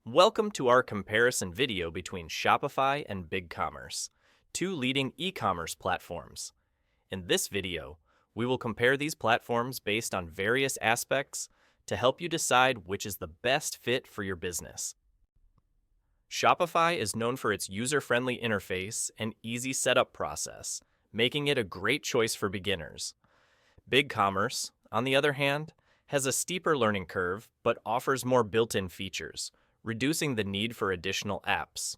Welcome to our comparison video between Shopify and BigCommerce, two leading e-commerce platforms. In this video, we will compare these platforms based on various aspects to help you decide which is the best fit for your business. Shopify is known for its user-friendly interface and easy setup process, making it a great choice for beginners. BigCommerce, on the other hand, has a steeper learning curve but offers more built-in features, reducing the need for additional apps.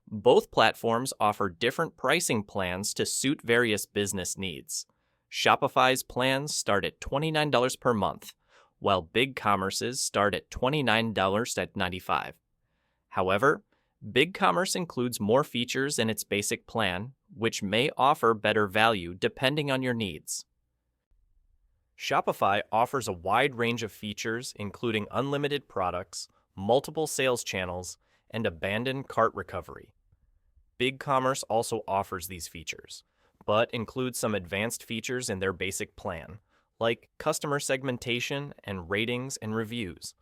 Both platforms offer different pricing plans to suit various business needs. Shopify's plans start at $29 per month, while BigCommerce's start at $29.95. However, BigCommerce includes more features in its basic plan, which may offer better value depending on your needs. Shopify offers a wide range of features including unlimited products, multiple sales channels, and abandoned cart recovery. BigCommerce also offers these features, but includes some advanced features in their basic plan, like customer segmentation and ratings and reviews.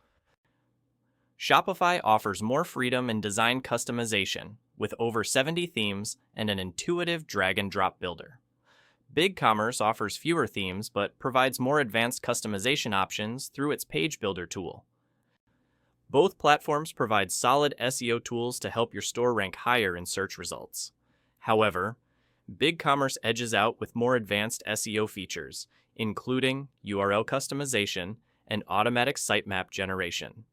Shopify offers more freedom in design customization, with over 70 themes and an intuitive drag-and-drop builder. BigCommerce offers fewer themes but provides more advanced customization options through its page builder tool. Both platforms provide solid SEO tools to help your store rank higher in search results. However, BigCommerce edges out with more advanced SEO features, including URL customization and automatic sitemap generation.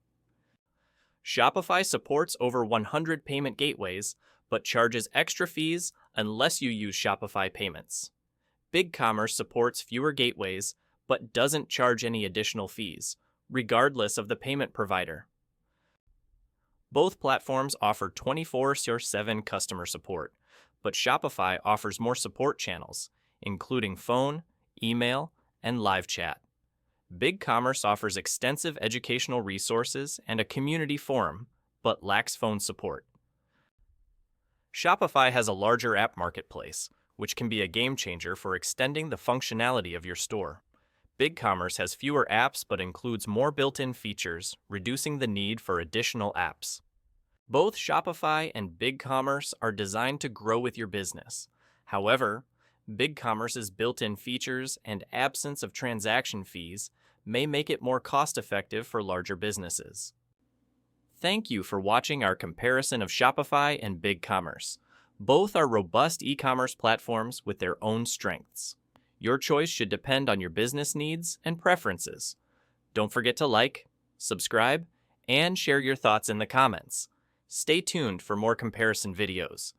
Shopify supports over 100 payment gateways, but charges extra fees unless you use Shopify Payments. BigCommerce supports fewer gateways, but doesn't charge any additional fees, regardless of the payment provider. Both platforms offer 24/7 customer support, but Shopify offers more support channels, including phone, email, and live chat. BigCommerce offers extensive educational resources and a community forum, but lacks phone support. Shopify has a larger app marketplace, which can be a game changer for extending the functionality of your store. BigCommerce has fewer apps but includes more built-in features, reducing the need for additional apps. Both Shopify and BigCommerce are designed to grow with your business. However, BigCommerce's built-in features and absence of transaction fees may make it more cost-effective for larger businesses. Thank you for watching our comparison of Shopify and BigCommerce. Both are robust e-commerce platforms with their own strengths. Your choice should depend on your business needs and preferences. Don't forget to like, subscribe, and share your thoughts in the comments. Stay tuned for more comparison videos.